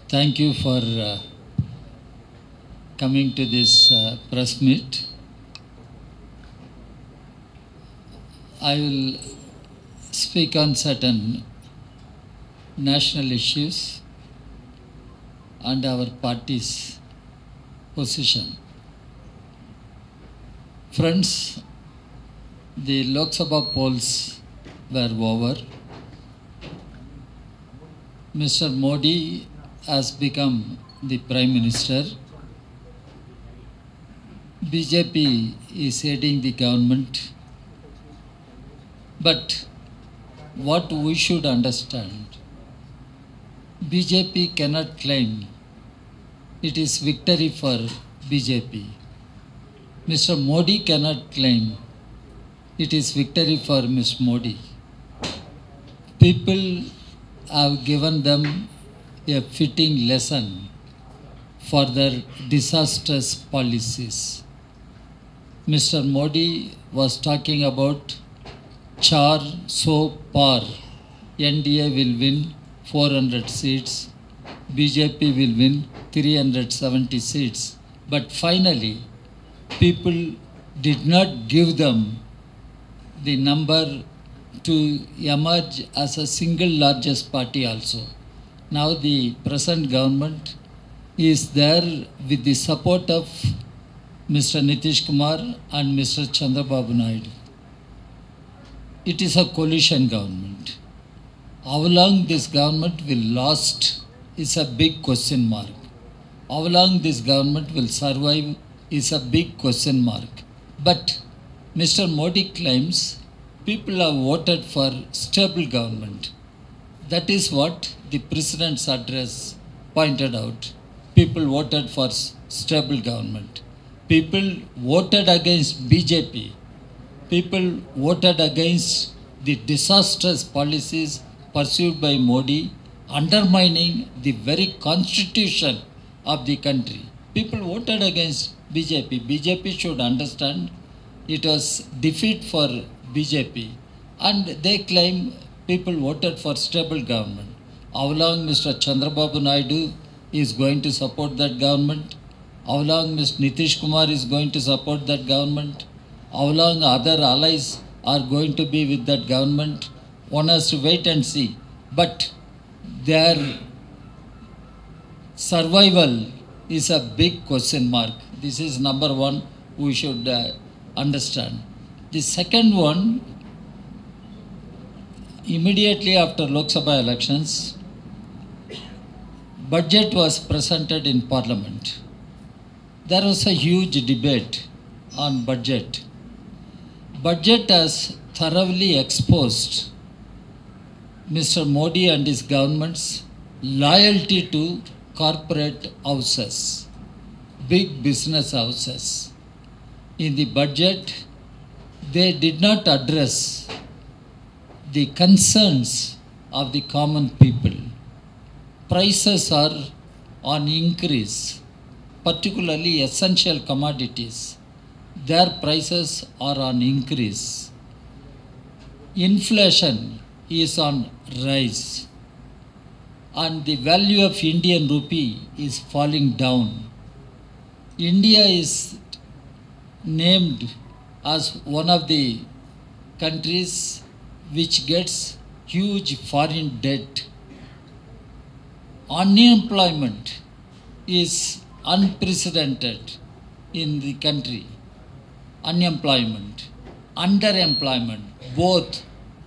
Thank you for coming to this press meet. I will speak on certain national issues and our party's position. Friends, the Lok Sabha polls were over. Mr. Modi has become the Prime Minister. BJP is heading the government. But what we should understand, BJP cannot claim it is victory for BJP. Mr. Modi cannot claim it is victory for Ms. Modi. People have given them a fitting lesson for their disastrous policies. Mr. Modi was talking about Char So Par. NDA will win 400 seats, BJP will win 370 seats. But finally, people did not give them the number to emerge as a single largest party also. Now the present government is there with the support of Mr. Nitish Kumar and Mr. Chandrababu Naidu. It is a coalition government. How long this government will last is a big question mark. How long this government will survive is a big question mark. But Mr. Modi claims people have voted for stable government. That is what the President's address pointed out. People voted for stable government. People voted against BJP. People voted against the disastrous policies pursued by Modi, undermining the very constitution of the country. People voted against BJP. BJP should understand it was defeat for BJP. And they claim people voted for stable government. How long Mr. Chandrababu Naidu is going to support that government? How long Mr. Nitish Kumar is going to support that government? How long other allies are going to be with that government? One has to wait and see. But their survival is a big question mark. This is number one we should understand. The second one, immediately after Lok Sabha elections, budget was presented in Parliament. There was a huge debate on budget. Budget has thoroughly exposed Mr. Modi and his government's loyalty to corporate houses, big business houses. In the budget, they did not address the concerns of the common people. Prices are on increase, particularly essential commodities. Their prices are on increase. Inflation is on rise. And the value of Indian rupee is falling down. India is named as one of the countries which gets huge foreign debt. Unemployment is unprecedented in the country. Unemployment, underemployment, both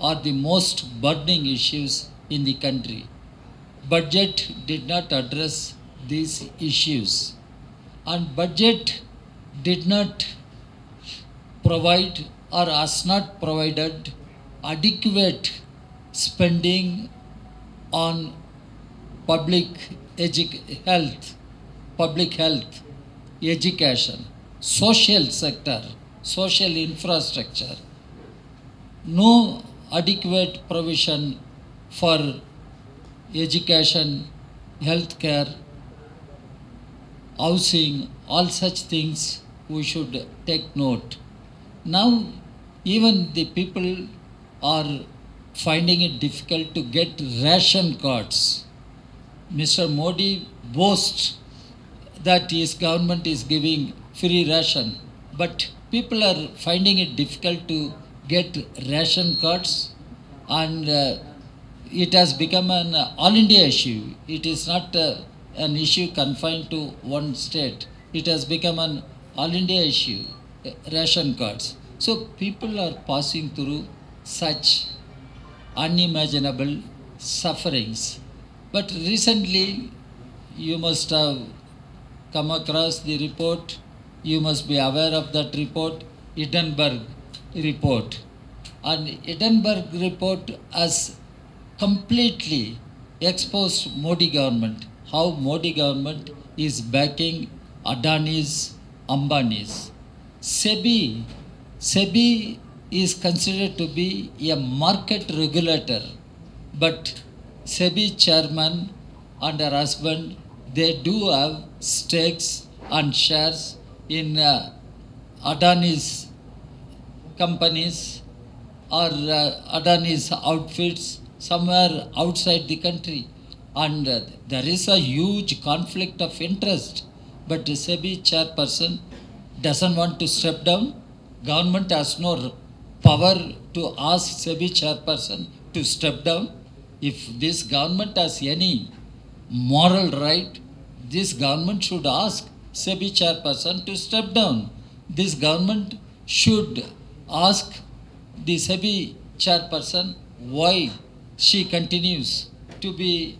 are the most burning issues in the country. Budget did not address these issues. And budget did not provide or has not provided adequate spending on public health, education, social sector, social infrastructure. No adequate provision for education, healthcare, housing, all such things we should take note. Now, even the people are finding it difficult to get ration cards. Mr. Modi boasts that his government is giving free ration, but people are finding it difficult to get ration cards, and it has become an all India issue. It is not an issue confined to one state. It has become an all India issue, ration cards. So people are passing through such unimaginable sufferings. But recently, you must have come across the report, you must be aware of that report, Edinburgh report. And Edinburgh report has completely exposed Modi government, how Modi government is backing Adani's, Ambani's. SEBI is considered to be a market regulator, but SEBI chairman and her husband, they do have stakes and shares in Adani's companies or Adani's outfits somewhere outside the country. And there is a huge conflict of interest. But the SEBI chairperson doesn't want to step down. Government has no power to ask SEBI chairperson to step down. If this government has any moral right, this government should ask SEBI chairperson to step down. This government should ask the SEBI chairperson why she continues to be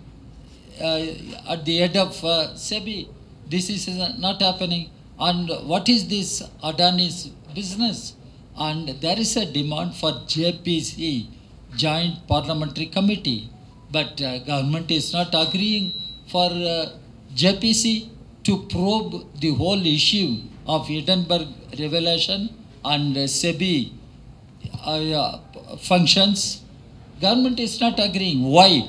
at the head of SEBI. This is not happening. And what is this Adani's business? And there is a demand for JPC, Joint Parliamentary Committee. But government is not agreeing for JPC to probe the whole issue of Edinburgh revelation and SEBI functions. Government is not agreeing. Why?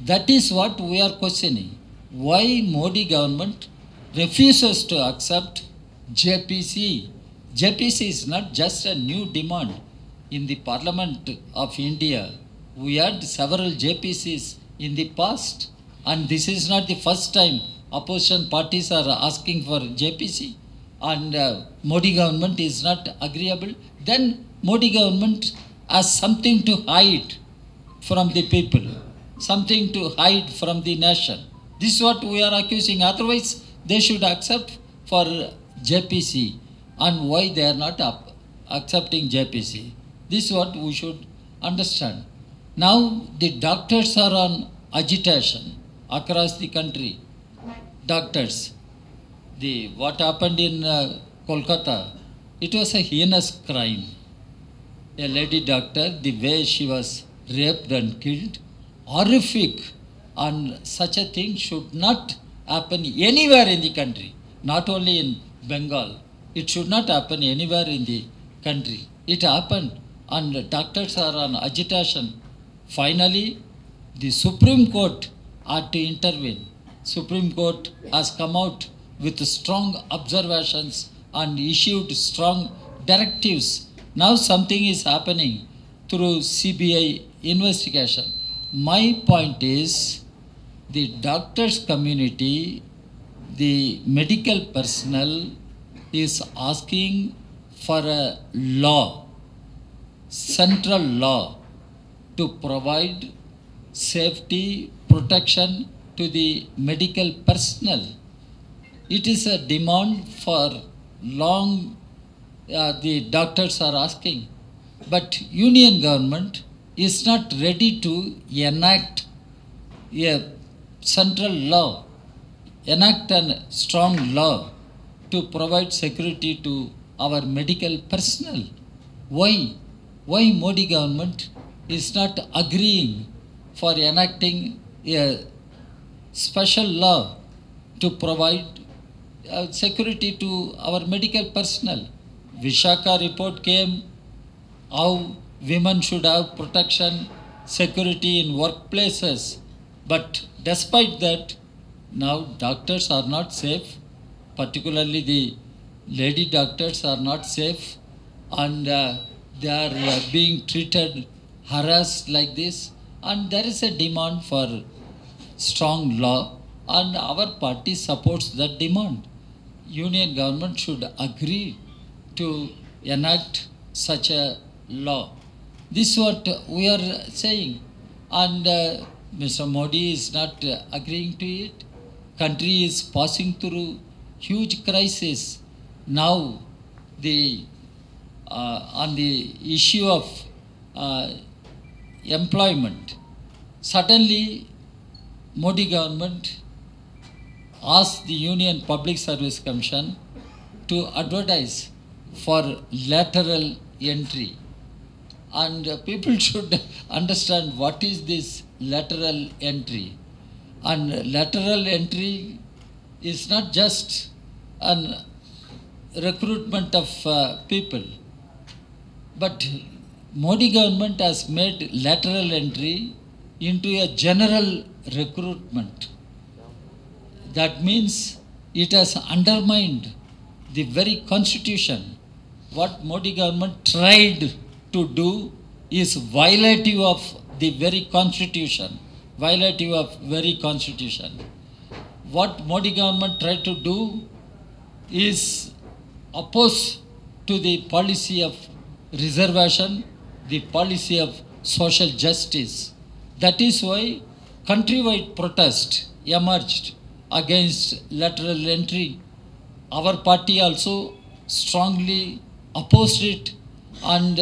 That is what we are questioning. Why Modi government refuses to accept JPC? JPC is not just a new demand. In the Parliament of India, we had several JPCs in the past, and this is not the first time opposition parties are asking for JPC, and Modi government is not agreeable. Then Modi government has something to hide from the people, something to hide from the nation. This is what we are accusing. Otherwise, they should accept for JPC. And why they are not accepting JPC? This is what we should understand. Now the doctors are on agitation across the country. Doctors. What happened in Kolkata, it was a heinous crime. A lady doctor, the way she was raped and killed, horrific, and such a thing should not happen anywhere in the country, not only in Bengal. It should not happen anywhere in the country. It happened, and doctors are on agitation. Finally, the Supreme Court had to intervene. Supreme Court has come out with strong observations and issued strong directives. Now something is happening through CBI investigation. My point is, the doctors community, the medical personnel is asking for a law, central law, to provide safety, protection to the medical personnel. It is a demand for long, the doctors are asking. But union government is not ready to enact a central law, enact a strong law to provide security to our medical personnel. Why? Why Modi government is not agreeing for enacting a special law to provide security to our medical personnel? Vishaka report came, how women should have protection, security in workplaces. But despite that, now doctors are not safe, particularly the lady doctors are not safe. and they are being treated, harassed like this, and there is a demand for strong law, and our party supports that demand. Union government should agree to enact such a law. This is what we are saying, and Mr. Modi is not agreeing to it. Country is passing through huge crisis. Now the on the issue of employment, suddenly Modi government asked the Union Public Service Commission to advertise for lateral entry. And people should understand what is this lateral entry. And lateral entry is not just an recruitment of people, but Modi government has made lateral entry into a general recruitment. That means it has undermined the very constitution. What Modi government tried to do is violative of the very constitution. Violative of very constitution. What Modi government tried to do is oppose to the policy of reservation, the policy of social justice. That is why countrywide protest emerged against lateral entry. Our party also strongly opposed it, and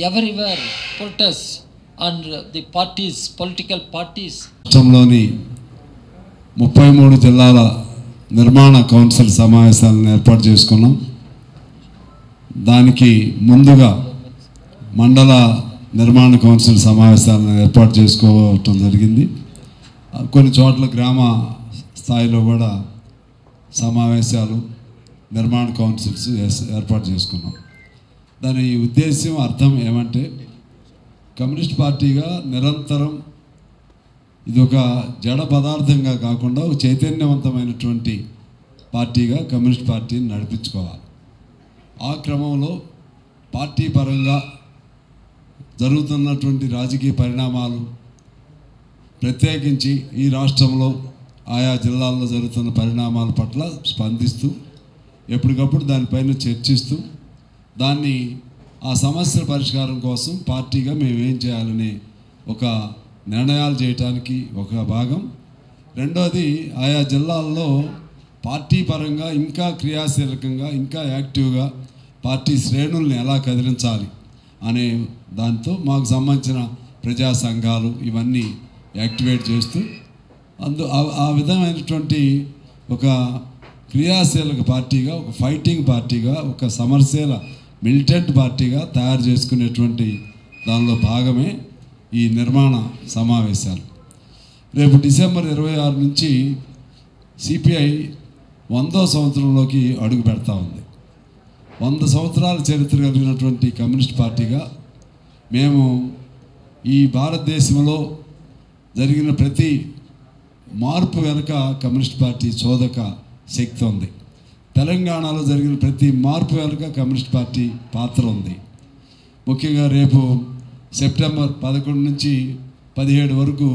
everywhere protests, and the parties, political parties. రాష్ట్రంలోని 33 జిల్లాల నిర్మాణ council సమావేశాలను ఏర్పాటు చేసుకున్నాం. దానికి ముందుగా మండల నిర్మాణ కౌన్సిల్ సమావేశాలను ఏర్పాటు చేసుకోవటం జరిగింది. కొన్ని చోట్ల గ్రామ స్థాయిలో కూడా సమావేశాలు, నిర్మాణ కౌన్సిల్స్ ఏర్పాటు చేసుకున్నాం. దాని ఉద్దేశం, అర్థం ఏమంటే, కమ్యూనిస్ట్ పార్టీగా నిరంతరం ఇది ఒక జడ పదార్థంగా కాకుండా ఒక చైతన్యవంతమైనటువంటి పార్టీగా కమ్యూనిస్ట్ పార్టీని నడిపించుకోవాలి. ఆ క్రమంలో పార్టీ పరంగా జరుగుతున్నటువంటి రాజకీయ పరిణామాలు, ప్రత్యేకించి ఈ రాష్ట్రంలో ఆయా జిల్లాల్లో జరుగుతున్న పరిణామాల పట్ల స్పందిస్తూ ఎప్పటికప్పుడు దానిపైన చర్చిస్తూ దాన్ని ఆ సమస్యల పరిష్కారం కోసం పార్టీగా మేము ఏం చేయాలని ఒక నిర్ణయాలు చేయడానికి ఒక భాగం. రెండోది, ఆయా జిల్లాల్లో పార్టీ పరంగా ఇంకా క్రియాశీలకంగా, ఇంకా యాక్టివ్గా పార్టీ శ్రేణుల్ని ఎలా కదిలించాలి అనే దాంతో మాకు సంబంధించిన ప్రజా సంఘాలు ఇవన్నీ యాక్టివేట్ చేస్తూ ఆ విధమైనటువంటి ఒక క్రియాశీలక పార్టీగా, ఒక ఫైటింగ్ పార్టీగా, ఒక సమరశీల మిలిటెంట్ పార్టీగా తయారు చేసుకునేటువంటి దానిలో భాగమే ఈ నిర్మాణ సమావేశాలు. రేపు డిసెంబర్ 26 నుంచి సిపిఐ 100వ సంవత్సరంలోకి అడుగు పెడతా ఉంది. 100 సంవత్సరాల చరిత్ర కలిగినటువంటి కమ్యూనిస్ట్ పార్టీగా మేము ఈ భారతదేశంలో జరిగిన ప్రతి మార్పు వెనుక కమ్యూనిస్ట్ పార్టీ చోదక శక్తి ఉంది. తెలంగాణలో జరిగిన ప్రతి మార్పు వెనుక కమ్యూనిస్ట్ పార్టీ పాత్ర ఉంది. ముఖ్యంగా రేపు సెప్టెంబర్ 11 నుంచి 17 వరకు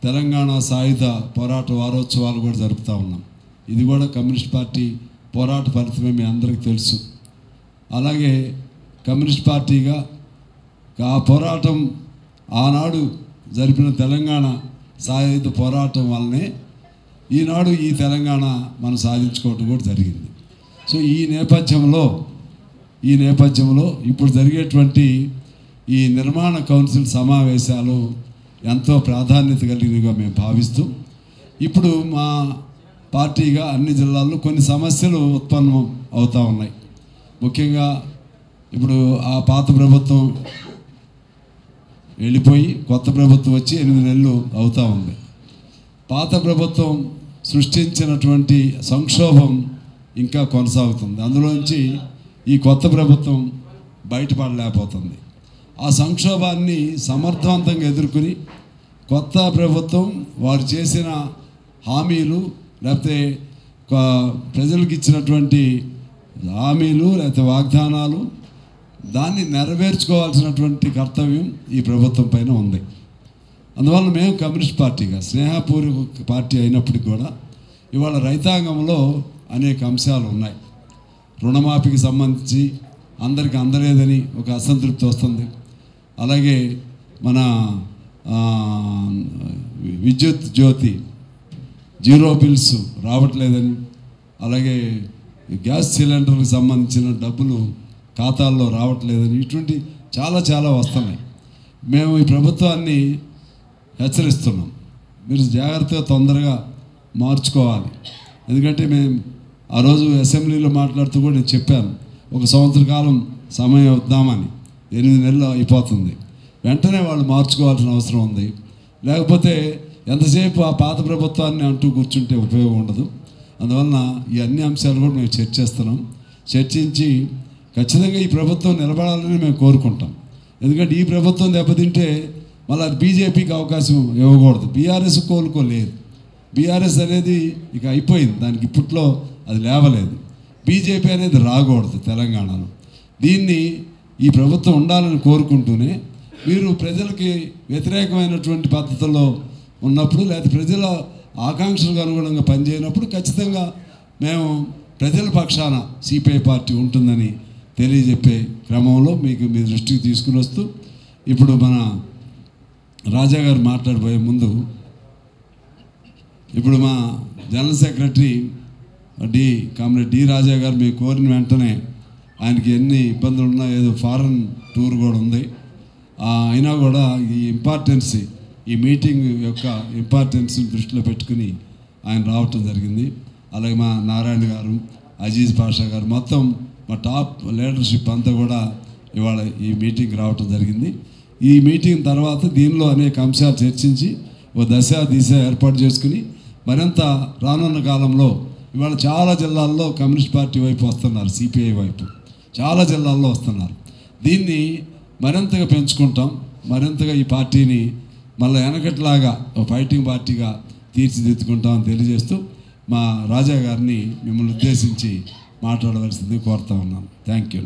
తెలంగాణ సాయుధ పోరాట వారోత్సవాలు కూడా జరుపుతూ ఉన్నాం. ఇది కూడా కమ్యూనిస్ట్ పార్టీ పోరాట ఫలితమే మీ అందరికీ తెలుసు. అలాగే కమ్యూనిస్ట్ పార్టీగా ఆ పోరాటం ఆనాడు జరిపిన తెలంగాణ సాయుధ పోరాటం వల్లనే ఈనాడు ఈ తెలంగాణ మనం సాధించుకోవటం కూడా జరిగింది. సో ఈ నేపథ్యంలో ఇప్పుడు జరిగేటువంటి ఈ నిర్మాణ కౌన్సిల్ సమావేశాలు ఎంతో ప్రాధాన్యత కలిగినవిగా మేము భావిస్తూ, ఇప్పుడు మా పార్టీగా అన్ని జిల్లాల్లో కొన్ని సమస్యలు ఉత్పన్నం అవుతూ ఉన్నాయి. ముఖ్యంగా ఇప్పుడు ఆ పాత ప్రభుత్వం వెళ్ళిపోయి కొత్త ప్రభుత్వం వచ్చి 8 నెలలు అవుతూ ఉంది. పాత ప్రభుత్వం సృష్టించినటువంటి సంక్షోభం ఇంకా కొనసాగుతుంది. అందులోంచి ఈ కొత్త ప్రభుత్వం బయటపడలేకపోతుంది. ఆ సంక్షోభాన్ని సమర్థవంతంగా ఎదుర్కొని కొత్త ప్రభుత్వం వారు చేసిన హామీలు, లేకపోతే ప్రజలకు ఇచ్చినటువంటి హామీలు, లేకపోతే వాగ్దానాలు దాన్ని నెరవేర్చుకోవాల్సినటువంటి కర్తవ్యం ఈ ప్రభుత్వం పైన ఉంది. అందువల్ల మేము కమ్యూనిస్ట్ పార్టీగా స్నేహపూర్వక పార్టీ అయినప్పటికీ కూడా ఇవాళ రైతాంగంలో అనేక అంశాలు ఉన్నాయి. రుణమాఫీకి సంబంధించి అందరికీ అందలేదని ఒక అసంతృప్తి వస్తుంది. అలాగే మన విద్యుత్ జ్యోతి జీరో బిల్స్ రావట్లేదని, అలాగే గ్యాస్ సిలిండర్కి సంబంధించిన డబ్బులు ఖాతాల్లో రావట్లేదని, ఇటువంటి చాలా వస్తున్నాయి. మేము ఈ ప్రభుత్వాన్ని హెచ్చరిస్తున్నాం, మీరు జాగ్రత్తగా తొందరగా మార్చుకోవాలి. ఎందుకంటే మేము ఆ రోజు అసెంబ్లీలో మాట్లాడుతూ కూడా నేను చెప్పాను, 1 సంవత్సర కాలం సమయం ఇద్దామని. 8 నెలలు అయిపోతుంది. వెంటనే వాళ్ళు మార్చుకోవాల్సిన అవసరం ఉంది. లేకపోతే ఎంతసేపు ఆ పాత ప్రభుత్వాన్ని అంటూ కూర్చుంటే ఉపయోగం ఉండదు. అందువలన ఈ అన్ని అంశాలు కూడా మేము చర్చిస్తున్నాం. చర్చించి ఖచ్చితంగా ఈ ప్రభుత్వం నిలబడాలని మేము కోరుకుంటాం. ఎందుకంటే ఈ ప్రభుత్వం దెబ్బతింటే మళ్ళీ బీజేపీకి అవకాశం ఇవ్వకూడదు. బీఆర్ఎస్ కోలుకోలేదు. బీఆర్ఎస్ అనేది ఇక అయిపోయింది, దానికి ఇప్పట్లో అది లేవలేదు. బీజేపీ అనేది రాకూడదు తెలంగాణలో. దీన్ని ఈ ప్రభుత్వం ఉండాలని కోరుకుంటూనే మీరు ప్రజలకి వ్యతిరేకమైనటువంటి పద్ధతుల్లో ఉన్నప్పుడు, లేదా ప్రజల ఆకాంక్షలకు అనుగుణంగా పనిచేయనప్పుడు ఖచ్చితంగా మేము ప్రజల పక్షాన సిపిఐ పార్టీ ఉంటుందని తెలియజెప్పే క్రమంలో మీకు మీ దృష్టికి తీసుకుని వస్తూ, ఇప్పుడు మన రాజా గారు మాట్లాడిపోయే ముందు ఇప్పుడు మా జనరల్ సెక్రటరీ కామ్రేడ్ డి రాజా గారు మేము కోరిన వెంటనే ఆయనకి ఎన్ని ఇబ్బందులు ఉన్నా, ఏదో ఫారెన్ టూర్ కూడా ఉంది, అయినా కూడా ఈ మీటింగ్ యొక్క ఇంపార్టెన్స్ని దృష్టిలో పెట్టుకుని ఆయన రావటం జరిగింది. అలాగే మా నారాయణ గారు, అజీజ్ పాషా గారు, మొత్తం మా టాప్ లీడర్షిప్ అంతా కూడా ఇవాళ ఈ మీటింగ్ రావటం జరిగింది. ఈ మీటింగ్ తర్వాత దీనిలో అనేక అంశాలు చర్చించి ఓ దిశ ఏర్పాటు చేసుకుని మరింత రానున్న కాలంలో ఇవాళ చాలా జిల్లాల్లో కమ్యూనిస్ట్ పార్టీ వైపు వస్తున్నారు, సిపిఐ వైపు చాలా జిల్లాల్లో వస్తున్నారు. దీన్ని మరింతగా పెంచుకుంటాం, మరింతగా ఈ పార్టీని మళ్ళీ వెనకట్లాగా ఒక ఫైటింగ్ పార్టీగా తీర్చిదిద్దుకుంటామని తెలియజేస్తూ మా రాజా గారిని మిమ్మల్ని ఉద్దేశించి మాట్లాడవలసింది కోరుతా ఉన్నాను. Thank you.